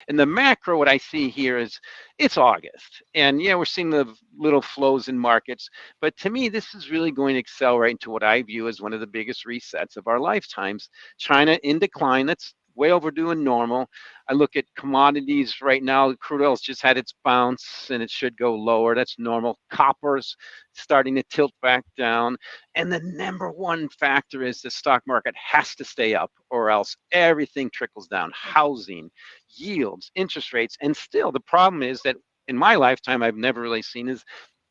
In the macro, what I see here is it's August. And yeah, we're seeing the little flows in markets. But to me, this is really going to accelerate into what I view as one of the biggest resets of our lifetimes. China in decline. That's way overdue and normal. I look at commodities right now. Crude oil's just had its bounce and it should go lower. That's normal. Copper's starting to tilt back down. And the number one factor is the stock market has to stay up or else everything trickles down. Housing, yields, interest rates. And still, the problem is that in my lifetime, I've never really seen is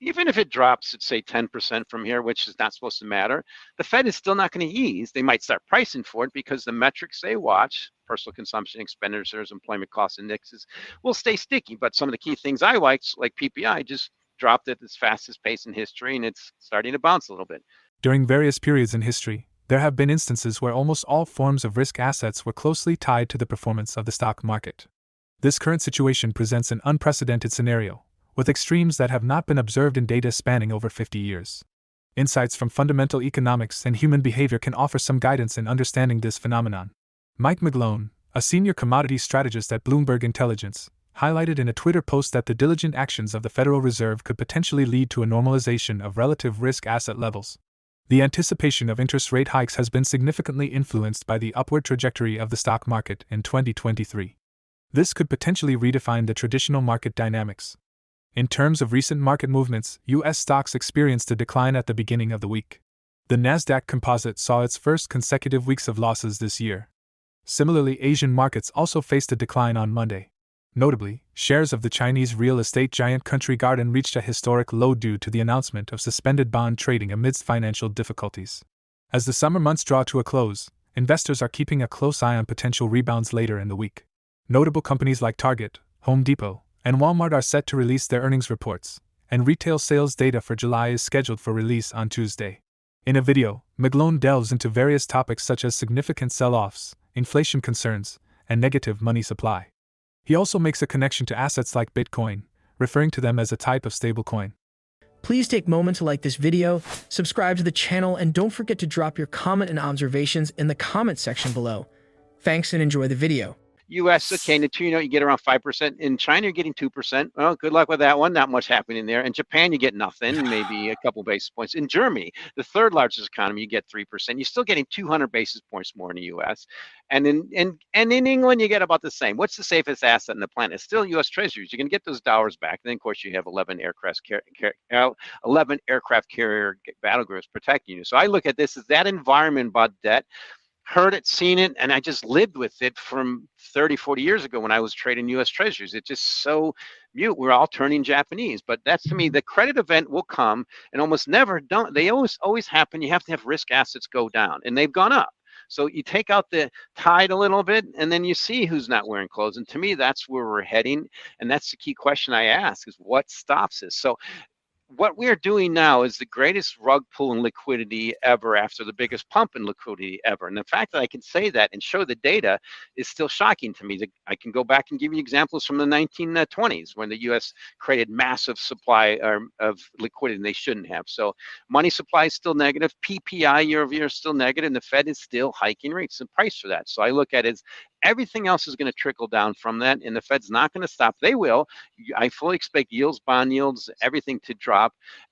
even if it drops, let's say 10% from here, which is not supposed to matter, the Fed is still not going to ease. They might start pricing for it because the metrics they watch, personal consumption, expenditures, employment cost indexes, will stay sticky. But some of the key things I like PPI, just dropped at its fastest pace in history, and it's starting to bounce a little bit. During various periods in history, there have been instances where almost all forms of risk assets were closely tied to the performance of the stock market. This current situation presents an unprecedented scenario, with extremes that have not been observed in data spanning over 50 years. Insights from fundamental economics and human behavior can offer some guidance in understanding this phenomenon. Mike McGlone, a senior commodity strategist at Bloomberg Intelligence, highlighted in a Twitter post that the diligent actions of the Federal Reserve could potentially lead to a normalization of relative risk asset levels. The anticipation of interest rate hikes has been significantly influenced by the upward trajectory of the stock market in 2023. This could potentially redefine the traditional market dynamics. In terms of recent market movements, U.S. stocks experienced a decline at the beginning of the week. The Nasdaq Composite saw its first consecutive weeks of losses this year. Similarly, Asian markets also faced a decline on Monday. Notably, shares of the Chinese real estate giant Country Garden reached a historic low due to the announcement of suspended bond trading amidst financial difficulties. As the summer months draw to a close, investors are keeping a close eye on potential rebounds later in the week. Notable companies like Target, Home Depot, and Walmart are set to release their earnings reports, and retail sales data for July is scheduled for release on Tuesday. In a video, McGlone delves into various topics such as significant sell-offs, inflation concerns, and negative money supply. He also makes a connection to assets like Bitcoin, referring to them as a type of stablecoin. Please take a moment to like this video, subscribe to the channel, and don't forget to drop your comment and observations in the comment section below. Thanks and enjoy the video. US, okay, neutrino, you get around 5%. In China, you're getting 2%. Well, good luck with that one. Not much happening there. In Japan, you get nothing, maybe a couple basis points. In Germany, the third largest economy, you get 3%. You're still getting 200 basis points more in the US. And in England, you get about the same. What's the safest asset in the planet? It's still US Treasuries. You're going to get those dollars back. And then, of course, you have 11 aircraft carrier battle groups protecting you. So I look at this as that environment about debt. Heard it, seen it, and I just lived with it from 30, 40 years ago when I was trading U.S. Treasuries. It's just so mute. We're all turning Japanese. But that's, to me, the credit event will come and almost never don't. They always happen. You have to have risk assets go down, and they've gone up. So you take out the tide a little bit, and then you see who's not wearing clothes. And to me, that's where we're heading. And that's the key question I ask is what stops this? So what we're doing now is the greatest rug pull in liquidity ever after the biggest pump in liquidity ever. And the fact that I can say that and show the data is still shocking to me. I can go back and give you examples from the 1920s when the U.S. created massive supply of liquidity and they shouldn't have. So money supply is still negative. PPI year over year is still negative, and the Fed is still hiking rates and price for that. So I look at it as everything else is going to trickle down from that, and the Fed's not going to stop. They will. I fully expect yields, bond yields, everything to drop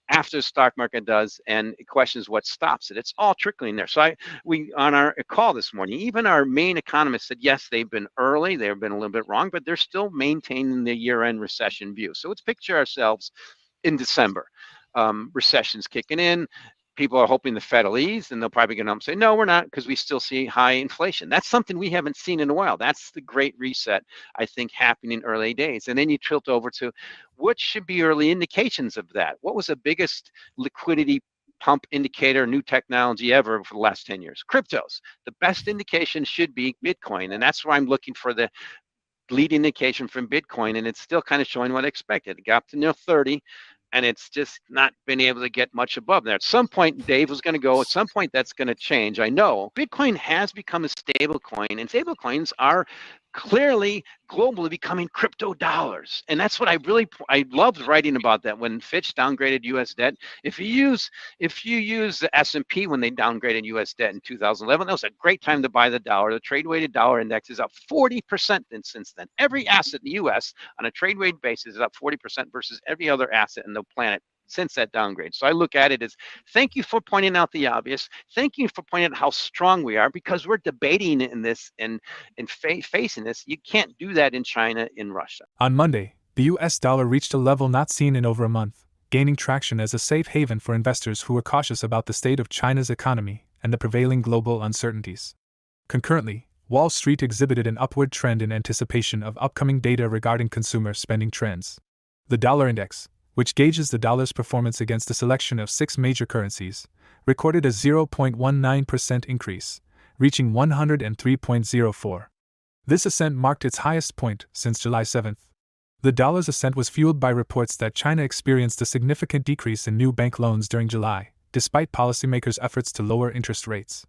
after the stock market does, and the question is what stops it. It's all trickling there. So we on our call this morning, even our main economist said, yes, they've been early, they've been a little bit wrong, but they're still maintaining the year-end recession view. So let's picture ourselves in December. Recession's kicking in. People are hoping the Fed will ease, and they'll probably get up and say, no, we're not, because we still see high inflation. That's something we haven't seen in a while. That's the great reset, I think, happening in early days. And then you tilt over to what should be early indications of that. What was the biggest liquidity pump indicator, new technology ever for the last 10 years? Cryptos. The best indication should be Bitcoin, and that's where I'm looking for the lead indication from Bitcoin, and it's still kind of showing what I expected. It got up to near 30. And it's just not been able to get much above there. At some point, Dave was going to go, at some point, that's going to change. I know Bitcoin has become a stable coin, and stable coins are clearly globally becoming crypto dollars. And that's what I loved writing about that when Fitch downgraded US debt. If you use the S&P when they downgraded US debt in 2011, that was a great time to buy the dollar. The trade weighted dollar index is up 40% since then. Every asset in the US on a trade weighted basis is up 40% versus every other asset in the planet since that downgrade. So I look at it as thank you for pointing out the obvious. Thank you for pointing out how strong we are, because we're debating in this and facing this. You can't do that in China, in Russia. On Monday, the US dollar reached a level not seen in over a month, gaining traction as a safe haven for investors who were cautious about the state of China's economy and the prevailing global uncertainties. Concurrently, Wall Street exhibited an upward trend in anticipation of upcoming data regarding consumer spending trends. The dollar index, which gauges the dollar's performance against a selection of 6 major currencies, recorded a 0.19% increase, reaching 103.04. This ascent marked its highest point since July 7th. The dollar's ascent was fueled by reports that China experienced a significant decrease in new bank loans during July, despite policymakers' efforts to lower interest rates.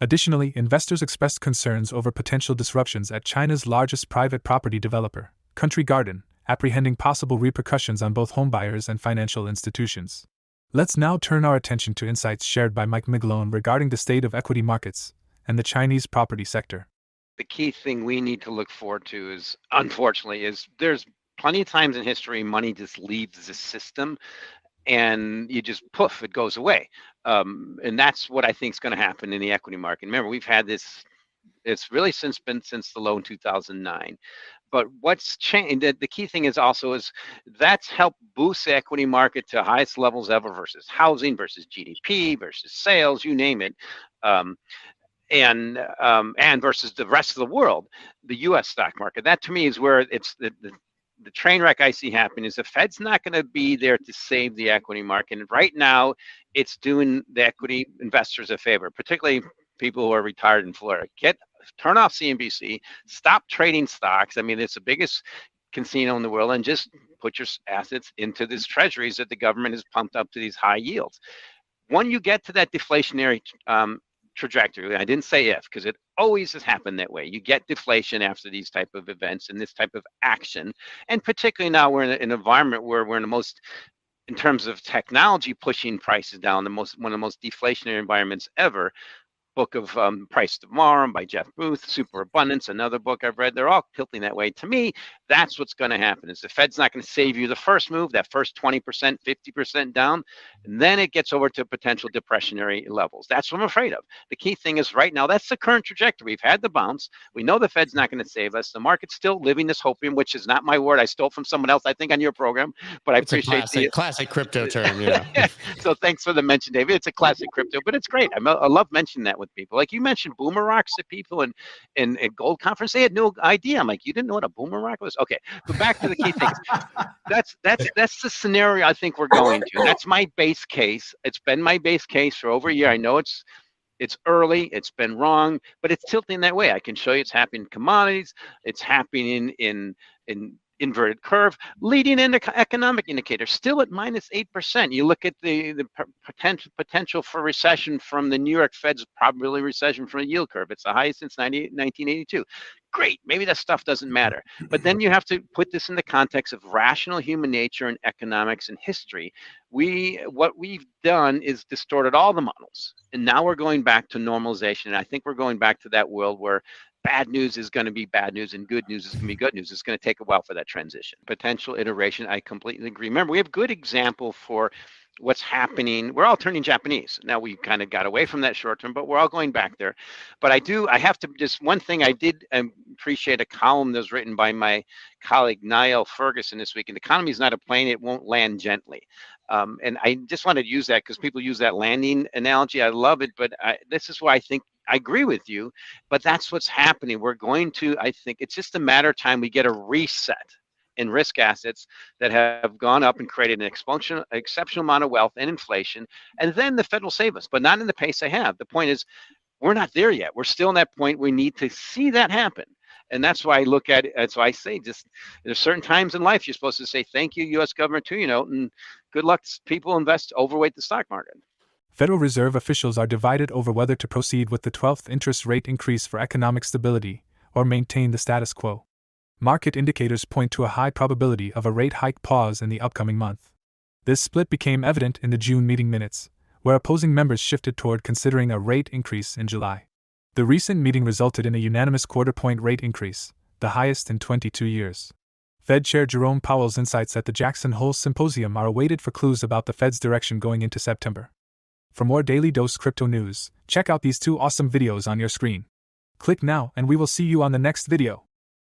Additionally, investors expressed concerns over potential disruptions at China's largest private property developer, Country Garden, apprehending possible repercussions on both homebuyers and financial institutions. Let's now turn our attention to insights shared by Mike McGlone regarding the state of equity markets and the Chinese property sector. The key thing we need to look forward to is, unfortunately, there's plenty of times in history money just leaves the system and you just poof, it goes away. And that's what I think is going to happen in the equity market. Remember, we've had this, it's really been since the low in 2009. But what's changed, the key thing is that's helped boost the equity market to highest levels ever versus housing, versus GDP, versus sales, you name it. And versus the rest of the world, the U.S. stock market. That to me is where it's the train wreck I see happening. Is the Fed's not going to be there to save the equity market. And right now, it's doing the equity investors a favor, particularly people who are retired in Florida. Turn off CNBC, stop trading stocks. I mean, it's the biggest casino in the world, and just put your assets into these treasuries that the government has pumped up to these high yields. When you get to that deflationary trajectory, I didn't say if, because it always has happened that way. You get deflation after these type of events and this type of action. And particularly now we're in an environment where we're in terms of technology, pushing prices down, one of the most deflationary environments ever. Book of Price Tomorrow by Jeff Booth, Super Abundance, another book I've read. They're all tilting that way. To me, that's what's going to happen. Is the Fed's not going to save you the first move, that first 20%, 50% down, and then it gets over to potential depressionary levels. That's what I'm afraid of. The key thing is right now, that's the current trajectory. We've had the bounce. We know the Fed's not going to save us. The market's still living this hopium, which is not my word. I stole from someone else, I think, on your program, but it's appreciate the classic crypto term. So thanks for the mention, David. It's a classic crypto, but it's great. I love mentioning that with people. Like you mentioned boomer rocks to people in gold conference. They had no idea. I'm like, you didn't know what a boomer rock was? Okay, but back to the key things. That's the scenario I think we're going to. That's my base case. It's been my base case for over a year. I know it's early, it's been wrong, but it's tilting that way. I can show you it's happening in commodities, it's happening in inverted curve, leading into economic indicators still at -8%. You look at the potential for recession from the New York Fed's probability of recession from a yield curve. It's the highest since 1982. Great, maybe that stuff doesn't matter. But then you have to put this in the context of rational human nature and economics and history. What we've done is distorted all the models. And now we're going back to normalization. And I think we're going back to that world where bad news is going to be bad news and good news is going to be good news. It's going to take a while for that transition. Potential iteration, I completely agree. Remember, we have good example for what's happening. We're all turning Japanese. Now we kind of got away from that short term, but we're all going back there. But I have to, just one thing I did appreciate a column that was written by my colleague Niall Ferguson this week. And the economy is not a plane, it won't land gently. And I just wanted to use that because people use that landing analogy. I love it, but this is why I think I agree with you, but that's what's happening. I think it's just a matter of time we get a reset in risk assets that have gone up and created an exceptional amount of wealth and inflation, and then the Fed will save us, but not in the pace they have. The point is, we're not there yet. We're still in that point. We need to see that happen. And that's why I look at it. That's why I say, just there's certain times in life you're supposed to say thank you, U.S. government, too, and good luck. People overweight the stock market. Federal Reserve officials are divided over whether to proceed with the 12th interest rate increase for economic stability, or maintain the status quo. Market indicators point to a high probability of a rate hike pause in the upcoming month. This split became evident in the June meeting minutes, where opposing members shifted toward considering a rate increase in July. The recent meeting resulted in a unanimous quarter-point rate increase, the highest in 22 years. Fed Chair Jerome Powell's insights at the Jackson Hole Symposium are awaited for clues about the Fed's direction going into September. For more Daily Dose Crypto news, check out these 2 awesome videos on your screen. Click now and we will see you on the next video.